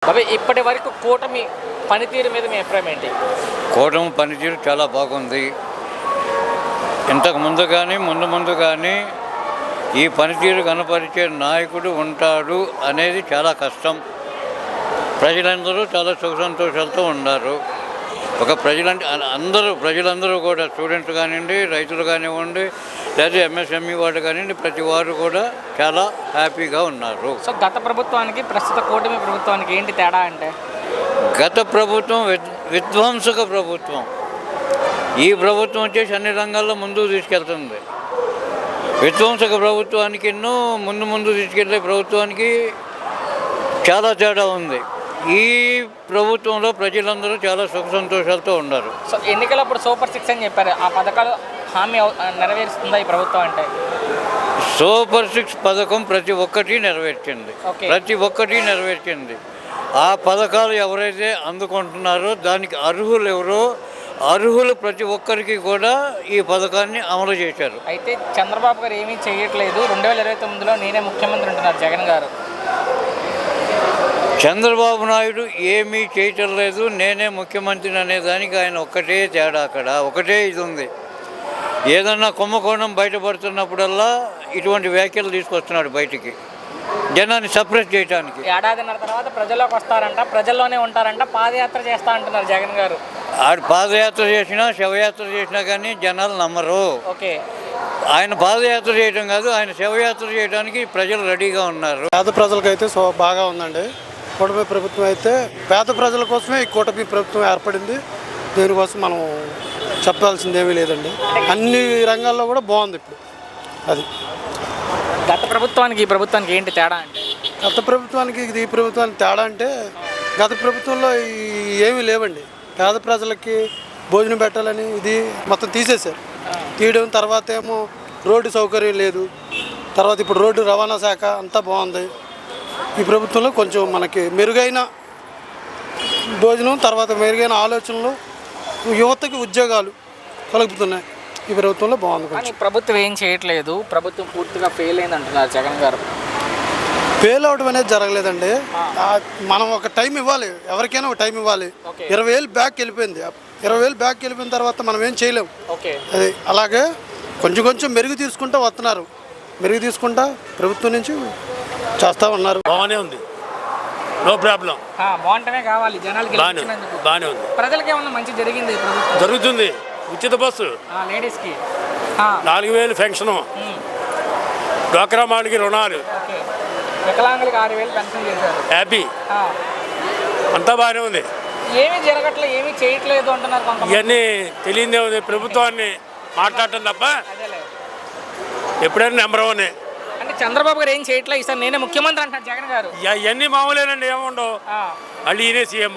బాబాయ్ ఇప్పటి వరకు కూటమి పనితీరు మీద మీ అభిప్రాయం ఏంటి? కూటమి పనితీరు చాలా బాగుంది. ఇంతకు ముందు కానీ ముందు కానీ ఈ పనితీరు కనపరిచే నాయకుడు ఉంటాడు అనేది చాలా కష్టం. ప్రజలందరూ చాలా సుఖ సంతోషాలతో ఉన్నారు. ఒక ప్రజలందరూ కూడా స్టూడెంట్స్ కానివ్వండి, రైతులు కానివ్వండి, లేదా ఎంఎస్ఎంఈ వాళ్ళు కానివ్వండి, ప్రతి వారు కూడా చాలా హ్యాపీగా ఉన్నారు. సో గత ప్రభుత్వానికి ప్రస్తుత కూటమి ప్రభుత్వానికి ఏంటి తేడా అంటే? గత ప్రభుత్వం విధ్వంసక ప్రభుత్వం. ఈ ప్రభుత్వం వచ్చేసి అన్ని రంగాల్లో ముందుకు తీసుకెళ్తుంది. విధ్వంసక ప్రభుత్వానికి ముందు తీసుకెళ్లే ప్రభుత్వానికి చాలా తేడా ఉంది. ఈ ప్రభుత్వంలో ప్రజలందరూ చాలా సుఖ సంతోషాలతో ఉన్నారు. సో ఎన్నికలప్పుడు సూపర్ 6 అని చెప్పారు. ఆ పథకాలు హామీ నెరవేరుస్తుందా ఈ ప్రభుత్వం అంటే? సూపర్ 6 పథకం ప్రతి ఒక్కటి నెరవేర్చింది. ఆ పథకాలు ఎవరైతే అందుకుంటున్నారో దానికి అర్హులు ప్రతి ఒక్కరికి కూడా ఈ పథకాన్ని అమలు చేశారు. అయితే చంద్రబాబు గారు ఏమీ చేయట్లేదు, 2029లో నేనే ముఖ్యమంత్రి అంటున్నారు జగన్ గారు. చంద్రబాబు నాయుడు ఏమీ చేయటం లేదు, నేనే ముఖ్యమంత్రిని అనేదానికి ఆయన ఒక్కటే తేడా. అక్కడ ఒకటే ఇది ఉంది. ఏదన్నా కుంభకోణం బయటపడుతున్నప్పుడల్లా ఇటువంటి వ్యాఖ్యలు తీసుకొస్తున్నాడు బయటికి, జనాన్ని సప్రెస్ చేయడానికి. ఏడాదిన్నర తర్వాత ప్రజల్లోకి వస్తారంట, ప్రజల్లోనే ఉంటారంట, పాదయాత్ర చేస్తా అంటున్నారు జగన్ గారు. ఆడు పాదయాత్ర చేసినా శవయాత్ర చేసినా కానీ జనాలు నమ్మరు. ఓకే, ఆయన పాదయాత్ర చేయడం కాదు, ఆయన శవయాత్ర చేయడానికి ప్రజలు రెడీగా ఉన్నారు. పేద ప్రజలకైతే బాగా ఉందండి. కూటమి ప్రభుత్వం అయితే పేద ప్రజల కోసమే ఈ కూటమి ప్రభుత్వం ఏర్పడింది. దీనికోసం మనం చెప్పాల్సింది ఏమీ లేదండి. అన్ని రంగాల్లో కూడా బాగుంది ఇప్పుడు. అది గత ప్రభుత్వానికి ఈ ప్రభుత్వానికి ఏంటి తేడా అంటే? గత ప్రభుత్వానికి ఈ ప్రభుత్వానికి తేడా అంటే గత ప్రభుత్వంలో ఏమీ లేవండి. పేద ప్రజలకి భోజనం పెట్టాలని ఇది మొత్తం తీసేశారు. తీయడం తర్వాత ఏమో రోడ్డు సౌకర్యం లేదు. తర్వాత ఇప్పుడు రోడ్డు రవాణా శాఖ అంతా బాగుంది. ఈ ప్రభుత్వంలో కొంచెం మనకి మెరుగైన భోజనం, తర్వాత మెరుగైన ఆలోచనలు, యువతకి ఉద్యోగాలు కలుగుతున్నాయి. ఈ ప్రభుత్వంలో బాగుంది. కానీ ప్రభుత్వం ఏం చేయట్లేదు, ప్రభుత్వం పూర్తిగా ఫెయిల్ అయింది అంటున్నారు జగన్ గారు. ఫెయిల్ అవడం అనేది జరగలేదండి. మనం ఒక టైం ఇవ్వాలి, ఎవరికైనా ఒక టైం ఇవ్వాలి. 20,000 బ్యాక్ వెళ్ళిపోయింది. 20,000 బ్యాక్ వెళ్ళిపోయిన తర్వాత మనం ఏం చేయలేము. అది అలాగే కొంచెం మెరుగు తీసుకుంటూ వస్తున్నారు. మెరుగు తీసుకుంటా ప్రభుత్వం నుంచి చేస్తూ ఉన్నారు. బాగానే ఉంది, నో ప్రాబ్లం. బాగుంటమే కావాలి జనాలకి. బాగానే ఉంది. ప్రజలకి ఏమన్నా మంచి జరిగింది? జరుగుతుంది. ఉచిత బస్సు, లేడీస్కి 4,000 పెన్షన్, డ్వాక్రా మాడికి రుణాలు, వికలాంగులకి 6,000 పెన్షన్ చేశారు. హ్యాపీ, అంతా బాగానే ఉంది. ఏమీ జరగట్లేదు, ఏమీ చేయట్లేదు అంటున్నారు కొంతమంది. ఇవన్నీ తెలియదే ఉంది. ప్రభుత్వాన్ని మాట్లాడటం తప్ప ఎప్పుడైనా నెంబర్ 1. అంటే చంద్రబాబు గారు ఏం చేయట్లేదు, ఈసారి నేనే ముఖ్యమంత్రి అంటారు జగన్ గారు. ఇవన్నీ మామూలేనండి, ఏముండవు. మళ్ళీ ఈయనే సీఎం.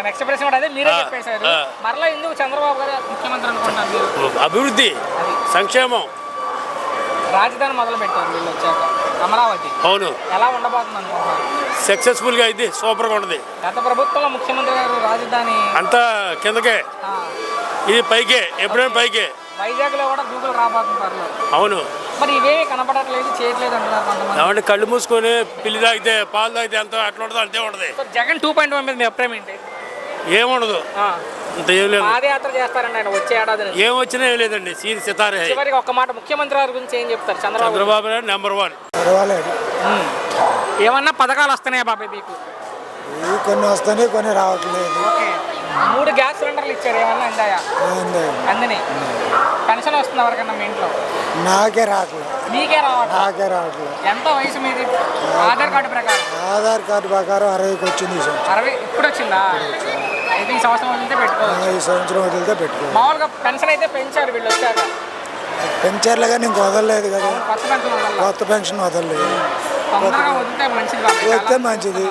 నెక్స్ట్ ప్రశ్న కూడా అదే, మీరే చెప్పేశారు. మరలా ఎందుకు చంద్రబాబు గారు ముఖ్యమంత్రి అనుకుంటున్నారు మీరు? అభివృద్ధి, సంక్షేమం, రాజధాని మొదలు పెట్టారు వీళ్ళు వచ్చాక, అమరావతి. అవును, ఎలా ఉండబోతుంది అనుకుంటున్నారు? సక్సెస్ఫుల్గా అయితే సూపర్గా ఉంటుంది. గత ప్రభుత్వంలో ముఖ్యమంత్రి గారు రాజధాని అంతా కిందకే, ఇది పైకే, ఎప్పుడైనా పైకే. వైజాగ్లో కూడా గూగుల్ రాబోతుంది త్వరలో. అవును, మరి ఇవేమి కనపడట్లేదు, చేయట్లేదు అంటున్నారు కొంతమంది. కాబట్టి కళ్ళు మూసుకొని పిల్లి తాగితే పాలు తాగితే ఎంత అట్లా ఉంటుంది, అంతే ఉంటుంది. జగన్ 2.1 మీద మీ అభిప్రాయం ఏంటి? ఏముండదు, అంత ఏం లేదు. పాదయాత్ర చేస్తారండి ఆయన వచ్చే ఏడాది. ఏం వచ్చినా ఏం లేదండి, సీన్ సితారే. చివరికి ఒక్క మాట, ముఖ్యమంత్రి గారి గురించి ఏం చెప్తారు? చంద్రబాబు నాయుడు నెంబర్ 1. ఏమన్నా పథకాలు వస్తున్నాయా బాబాయ్ మీకు? కొన్ని వస్తున్నాయి, కొన్ని రావట్లేదు. 3 గ్యాస్ సిలిండర్లు ఇచ్చారు, ఏమన్నా అందాయా? అందని. పెన్షన్ వస్తుంది ఎవరికన్నా మీ ఇంట్లో? నాకే రావట్లేదు. నీకే రావట్లేదు? నాకే రావట్లేదు. ఎంత వయసు మీది? ఆధార్ కార్డు ప్రకారం 60కి వచ్చింది. 60 ఇప్పుడు వచ్చిందా? అయితే ఈ సంవత్సరం వదిలితే పెట్టుకోవచ్చు. ఈ సంవత్సరం వదిలితే పెట్టుకో. మామూలుగా పెన్షన్ అయితే పెంచారు వీళ్ళు వచ్చాక. పెంచారులే కానీ ఇంక వదలలేదు కదా. కొత్త పెన్షన్ వదలలేదు. తొందరగా వదిలితే మంచిది. వస్తే మంచిది.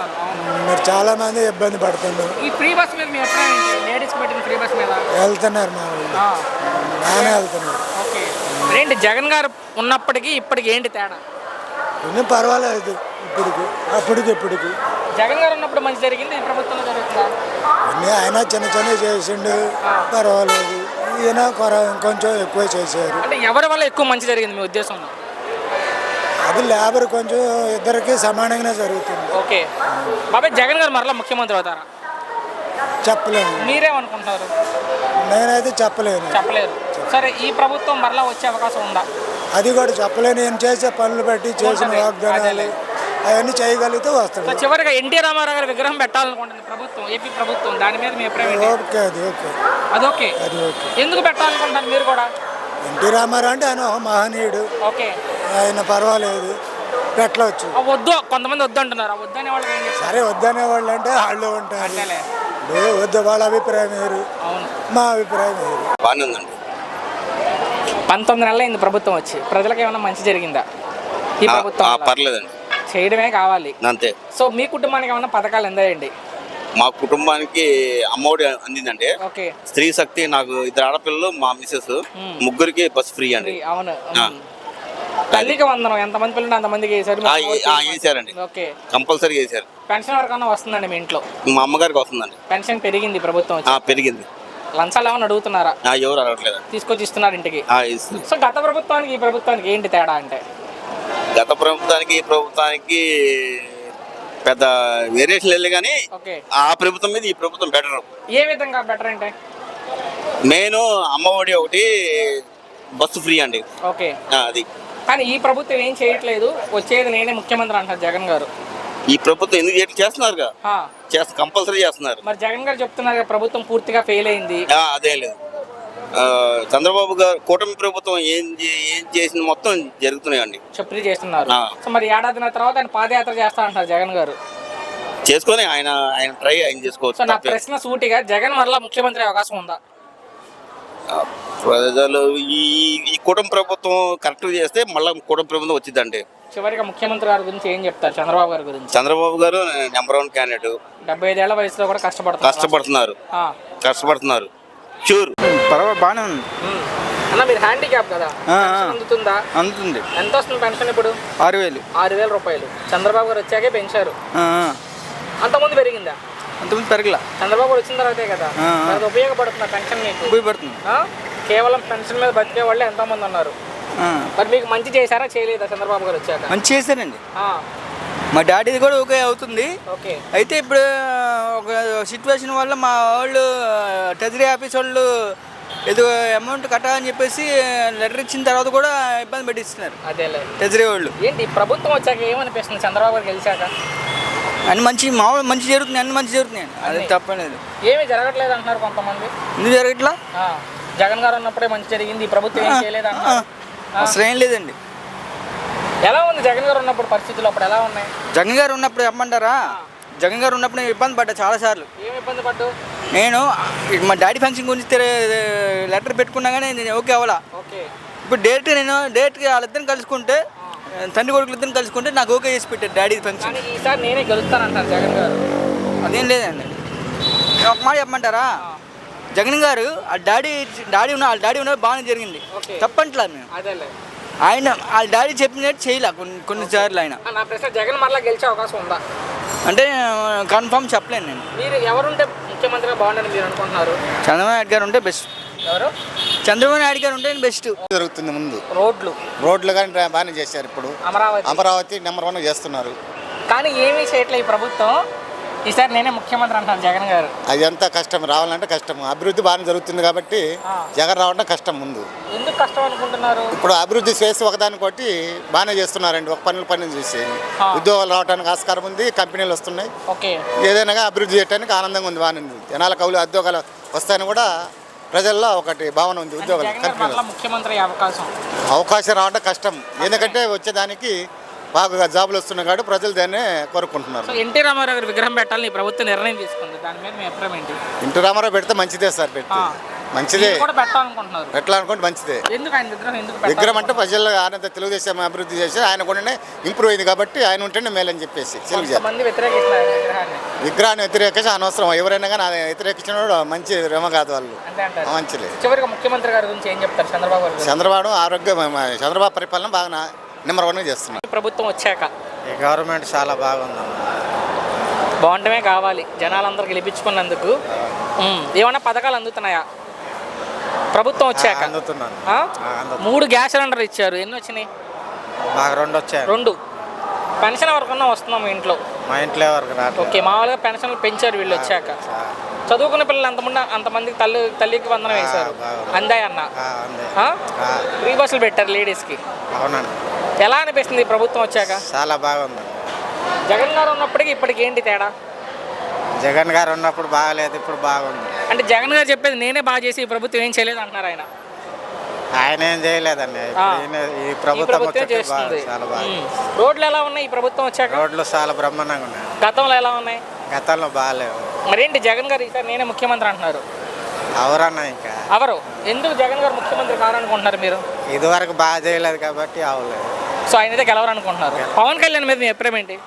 మరి చాలా మంది ఇబ్బంది పడుతున్నారు. ఈ ఫ్రీ బస్ మీద మీ అభిప్రాయం ఏంటి? లేడీస్ పెట్టిన ఫ్రీ బస్ మీద వెళ్తున్నారు, మా వాళ్ళు బాగానే వెళ్తున్నారు. ఓకే, ఏంటి జగన్ గారు ఉన్నప్పటికీ ఇప్పటికి ఏంటి తేడా? కొంచెం పర్వాలేదు ఇప్పటికి. జగన్ గారు ఉన్నప్పుడు మంచి జరిగింది, ఈ ప్రభుత్వంలో జరుగుతుందా? అన్నీ ఆయన చిన్న చేసిండు, పర్వాలేదు. ఈయన ఇంకొంచెం ఎక్కువ చేశారు. అంటే ఎవరి వల్ల ఎక్కువ మంచి జరిగింది మీ ఉద్దేశంలో? అది లేబర్ కొంచెం ఇద్దరికి సమానంగానే జరుగుతుంది. ఓకే బాబాయ్ జగన్ గారు మరలా ముఖ్యమంత్రి అవుతారా? చెప్పలేను, మీరేమనుకుంటున్నారు? నేనైతే చెప్పలేను. చెప్పలేరు. సరే ఈ ప్రభుత్వం మరలా వచ్చే అవకాశం ఉందా? అది కూడా చెప్పలేను. నేను చేసే పనులు బట్టి చేసిన ఉంటది. వాగ్దానాలు అదేలే. అవన్నీ చేయగలిగితే సో వస్తాడు. చివరిగా ఎన్టీ రామారావు గారి విగ్రహం పెట్టాలనుకుంటుంది ప్రభుత్వం, ఏపీ ప్రభుత్వం. దాని మీద మీ అభిప్రాయం ఏంటి? ఓకే, అది ఓకే, అదొకే. అది ఓకే. ఎందుకు పెట్టాలనుకుంటారు మీరు కూడా? ఎన్టీ రామారావు అంటే ఆయన ఒక మహనీయుడు, ఓకే. ఆయన పర్వాలేదు, పెట్టవచ్చు. వద్దు, కొంతమంది వద్దు అంటున్నారు. ఆ వద్దు అనే వాళ్ళకి ఏం చేస్తారు? సరే వద్దనే వాళ్ళు అంటే వాళ్ళు ఉంటారు. అంతేలే. ఇప్పుడు వద్దు, వాళ్ళ అభిప్రాయం వేరు, అవును. మా అభిప్రాయం వేరు. బాగానే ఉందండి. 19 నెలలు అయింది ప్రభుత్వం వచ్చి. ప్రజలకు ఏమైనా మంచి జరిగిందా ఈ ప్రభుత్వం వల్ల? పర్లేదండి, చేయడమే కావాలి. అంతే. సో మీ కుటుంబానికి ఏమైనా పథకాలు అందాయండి? మా కుటుంబానికి అమ్మఒడి అందిందండి. ఓకే. స్త్రీ శక్తి, నాకు 2 ఆడపిల్లలు, మా మిసెస్, ముగ్గురికి బస్ ఫ్రీ అండి. అవును. ఆ. తల్లికి వందనం ఎంతమంది పిల్లలు అంతమందికి వేసారు? వేసారండి, ఓకే. కంపల్సరీ వేసారు. పెన్షన్ వరకన్నా వస్తుందండి మీ ఇంట్లో? మా అమ్మగారికి వస్తుందండి. పెన్షన్ పెరిగింది ప్రభుత్వం వచ్చి. పెరిగింది. లంచాలు ఏమైనా అడుగుతున్నారా? ఎవరు అడగట్లేదు, తీసుకొచ్చి ఇస్తున్నారు ఇంటికి. ఇస్తుంది. సో గత ప్రభుత్వానికి ఈ ప్రభుత్వానికి ఏంటి తేడా అంటే? గత ప్రభుత్వానికి ఈ ప్రభుత్వానికి పెద్ద వేరియేషన్ లేదు, కానీ ఓకే. ఆ ప్రభుత్వం మీద ఈ ప్రభుత్వం బెటర్. ఏ విధంగా బెటర్ అంటే? మెయిన్ అమ్మఒడి ఒకటి, బస్సు ఫ్రీ అండి. ఓకే. అది. కానీ ఈ ప్రభుత్వం ఏం చేయట్లేదు. వచ్చేది నేనే ముఖ్యమంత్రి అంటారు జగన్ గారు. ఈ ప్రభుత్వం ఎందుకు చేస్తున్నారుగా, కంపల్సరీ చేస్తున్నారు. మరి జగన్ గారు చెప్తున్నారు కదా, ప్రభుత్వం పూర్తిగా ఫెయిల్ అయింది. అదే లేదు, చంద్రబాబు గారు కూటమి ప్రభుత్వం ఏం చేసిన మొత్తం జరుగుతున్నాయండి, చెప్పి చేస్తున్నారు. సో మరి ఏడాదిన తర్వాత ఆయన పాదయాత్ర చేస్తా అంటారు జగన్ గారు. చేసుకొని ఆయన ట్రై ఆయన చేసుకోవచ్చు. సో నా ప్రశ్న సూటిగా, జగన్ మరలా ముఖ్యమంత్రి అవకాశం ఉందా? ప్రజలు ఈ కూటమి ప్రభుత్వం కరెక్ట్ చేస్తే మళ్ళీ కూటమి ప్రభుత్వం వచ్చిందండి. చివరిగా ముఖ్యమంత్రి గారి గురించి ఏం చెప్తారు? చంద్రబాబు గారి గురించి. చంద్రబాబు గారు నెంబర్ 1 క్యాండిడేట్. 75 ఏళ్ల వయసులో కూడా కష్టపడుతున్నారు. షూర్. పర్వాలేదు, బాగానే ఉంది. అన్న మీరు హ్యాండిక్యాప్ కదా, పెన్షన్ అందుతుందా? అందుతుంది. ఎంత వస్తుంది పెన్షన్ ఇప్పుడు? 6,000. 6,000 రూపాయలు. చంద్రబాబు గారు వచ్చాకే పెంచారు. అంతకుముందు పెరిగిందా? అంతకుముందు పెరగల. చంద్రబాబు గారు వచ్చిన తర్వాతే కదా. అది ఉపయోగపడుతుందా పెన్షన్ మీకు? ఉపయోగపడుతుంది. కేవలం పెన్షన్ మీద బతికే వాళ్ళే ఎంతోమంది ఉన్నారు. మరి మీకు మంచి చేశారా చేయలేదా చంద్రబాబు గారు వచ్చాక? మంచి చేశారండి. మా డాడీది కూడా ఓకే అవుతుంది. ఓకే. అయితే ఇప్పుడు ఒక సిచ్యువేషన్ వల్ల మా వాళ్ళు ట్రెజరీ ఆఫీస్ వాళ్ళు ఏదో అమౌంట్ కట్టాలని చెప్పేసి లెటర్ ఇచ్చిన తర్వాత కూడా ఇబ్బంది పెట్టిస్తున్నారు. అదేలే, ట్రెజరీ వాళ్ళు. ఏంటి ప్రభుత్వం వచ్చాక ఏమనిపిస్తుంది చంద్రబాబు గారు గెలిచాక? అన్ని మంచి జరుగుతుంది, అన్ని మంచి జరుగుతున్నాయి. అది తప్పలేదు. ఏమీ జరగట్లేదు అంటున్నారు కొంతమంది. ఎందుకు జరగట్లా? జగన్ గారు ఉన్నప్పుడే మంచి జరిగింది, ఈ ప్రభుత్వం ఏం చేయలేదు అంటున్నారు. అసలు ఏం లేదండి. ఎలా ఉంది జగన్ గారు ఉన్నప్పుడు పరిస్థితులు? అప్పుడు ఎలా ఉన్నాయి? జగన్ గారు ఉన్నప్పుడు చెప్పమంటారా? జగన్ గారు ఉన్నప్పుడు నేను ఇబ్బంది పడ్డా చాలాసార్లు. ఏం ఇబ్బంది పడ్డు? నేను మా డాడీ ఫంక్షన్ గురించి లెటర్ పెట్టుకున్నా కానీ నేను ఓకే అవ్వాలా. ఓకే. ఇప్పుడు డైరెక్ట్గా వాళ్ళిద్దరిని కలుసుకుంటే, తండ్రి కొడుకులు ఇద్దరిని కలుసుకుంటే నాకు ఓకే చేసి పెట్టారు డాడీ ఫంక్షన్. కానీ ఈసారి నేనే గెలుస్తానంటారు జగన్ గారు. అదేం లేదండి. ఒక మాట చెప్పమంటారా? జగన్ గారు వాళ్ళ డాడీ ఉన్న బాగానే జరిగింది, తప్పట్లా మేము. అదేలే, ఆయన వాళ్ళ డాడీ చెప్పినట్టు చేయలే కొన్నిసార్లు ఆయన. నా ప్రశ్న జగన్ మరలా గెలిచే అవకాశం ఉందా అంటే కన్ఫర్మ్ చెప్పలేను నేను. మీరు ఎవరుంటే ముఖ్యమంత్రిగా బాగుండని మీరు అనుకుంటున్నారు? చంద్రబాబు నాయుడు గారు ఉంటే బెస్ట్. ఎవరు? చంద్రబాబు నాయుడు గారు ఉంటే బెస్ట్. జరుగుతుంది ముందు రోడ్లు కానీ బాగానే చేశారు. ఇప్పుడు అమరావతి నెంబర్ 1 చేస్తున్నారు. కానీ ఏమీ చేయట్లేదు ఈ ప్రభుత్వం. ఈసారి నేనే ముఖ్యమంత్రి అంటారు జగన్ గారు. అది ఎంత కష్టం, రావాలంటే కష్టం. అభివృద్ధి బాగానే జరుగుతుంది కాబట్టి జగన్ రావాలంటే కష్టం. ముందు ఎందుకు కష్టం అనుకుంటున్నారు? ఇప్పుడు అభివృద్ధి చేసి ఒకదానికోటి బాగానే చేస్తున్నారండి. ఒక పనులు చూసి ఉద్యోగాలు రావడానికి ఆస్కారం ఉంది, కంపెనీలు వస్తున్నాయి. ఓకే. ఏదైనా అభివృద్ధి చేయడానికి ఆనందంగా ఉంది, బాగానే ఉంది. జనాల కవులు ఉద్యోగాలు వస్తాయని కూడా ప్రజల్లో ఒకటి భావన ఉంది. ఉద్యోగాలు కంపెనీలు ముఖ్యమంత్రి అవకాశం రావడం కష్టం. ఎందుకంటే వచ్చేదానికి బాగా జాబులు వస్తున్నాయి కాబట్టి ప్రజలు దాన్ని కోరుకుంటున్నారు. ఎన్టీ రామారావు గారి విగ్రహం పెట్టాలని ప్రభుత్వం నిర్ణయం తీసుకుంది, దాని మీద మీ అభిప్రాయం ఏంటి? ఎన్టీ రామారావు పెడితే మంచిదే సార్, పెడితే మంచిదే. పెట్టాలనుకుంటే మంచిదే. విగ్రహం అంటే ప్రజలు ఆయన తెలుగుదేశం అభివృద్ధి చేసి ఆయన కూడా ఇంప్రూవ్ అయింది కాబట్టి ఆయన ఉంటేనే మేలని చెప్పేసి విగ్రహాన్ని వ్యతిరేకించి అనవసరం. ఎవరైనా కానీ వ్యతిరేకించిన మంచి రేమ కాదు, వాళ్ళు మంచిది. చివరిగా ముఖ్యమంత్రి గారి గురించి ఏం చెప్తారు? చంద్రబాబు ఆరోగ్యం, చంద్రబాబు పరిపాలన బాగా నెంబర్ 1 చేస్తున్నారు. ప్రభుత్వం వచ్చాక ఈ గవర్నమెంట్ చాలా బాగుంది. బాగుంటమే కావాలి, జనాలందరూ గెలిపించుకున్నందుకు. ఏమన్నా పథకాలు అందుతున్నాయా ప్రభుత్వం వచ్చాక? అందుతున్నాను. 3 గ్యాస్ సిలిండర్లు ఇచ్చారు. ఎన్ని వచ్చినాయి? మాకు 2 వచ్చాయి. 2 పెన్షన్ ఎవరికన్నా వస్తుందా మీ ఇంట్లో? మా ఇంట్లో ఎవరికి రావట్లేదు. ఓకే, మామూలుగా పెన్షన్లు పెంచారు వీళ్ళు వచ్చాక. చదువుకున్న పిల్లలు అంతమందికి తల్లికి వందనం వేశారు. అందాయన్న ఫ్రీ బస్సులు పెట్టారు లేడీస్కి. అవునండి. ఎలా అనిపిస్తుంది ఈ ప్రభుత్వం వచ్చాక? చాలా బాగుంది. జగన్ గారు ఉన్నప్పటికీ ఇప్పటికి ఏంటి తేడా? జగన్ గారు ఉన్నప్పుడు బాగాలేదు, ఇప్పుడు బాగుంది. అంటే జగన్ గారు చెప్పేది నేనే బాగా చేసి ఈ ప్రభుత్వం ఏం చేయలేదు అంటున్నారు ఆయన. ఆయన ఏం చేయలేదండి. ఈ ప్రభుత్వం వచ్చాక చాలా బాగా. రోడ్లు ఎలా ఉన్నాయి ఈ ప్రభుత్వం వచ్చాక? రోడ్లు చాలా బ్రహ్మాండంగా ఉన్నాయి. గతంలో ఎలా ఉన్నాయి? గతంలో బాగాలేవు. మరేంటి జగన్ గారు ఈసారి నేనే ముఖ్యమంత్రి అంటున్నారు? ఎవరన్నా ఇంకా ఎవరు? ఎందుకు జగన్ గారు ముఖ్యమంత్రి కావాలనుకుంటున్నారు మీరు? ఇదివరకు బాగా చేయలేదు కాబట్టి అవలేదు. సో ఆయన అయితే గెలవరనుకుంటున్నారు. పవన్ కళ్యాణ్ మీద మీ అభిప్రాయం ఏంటి?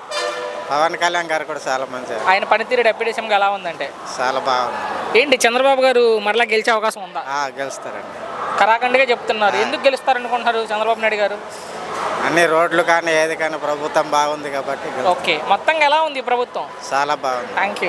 పవన్ కళ్యాణ్ గారు కూడా చాలా మంచి. ఆయన పనితీరు డిప్యూటీ సీఎంగా ఎలా ఉందంటే? చాలా బాగుంది. ఏంటి చంద్రబాబు గారు మరలా గెలిచే అవకాశం ఉందా? గెలుస్తారండి. కరాఖండిగా చెప్తున్నారు. ఎందుకు గెలుస్తారనుకుంటున్నారు చంద్రబాబు నాయుడు గారు? అన్ని రోడ్లు కానీ ఏది కానీ ప్రభుత్వం బాగుంది కాబట్టి. ఓకే, మొత్తంగా ఎలా ఉంది ఈ ప్రభుత్వం? చాలా బాగుంది. Thank you.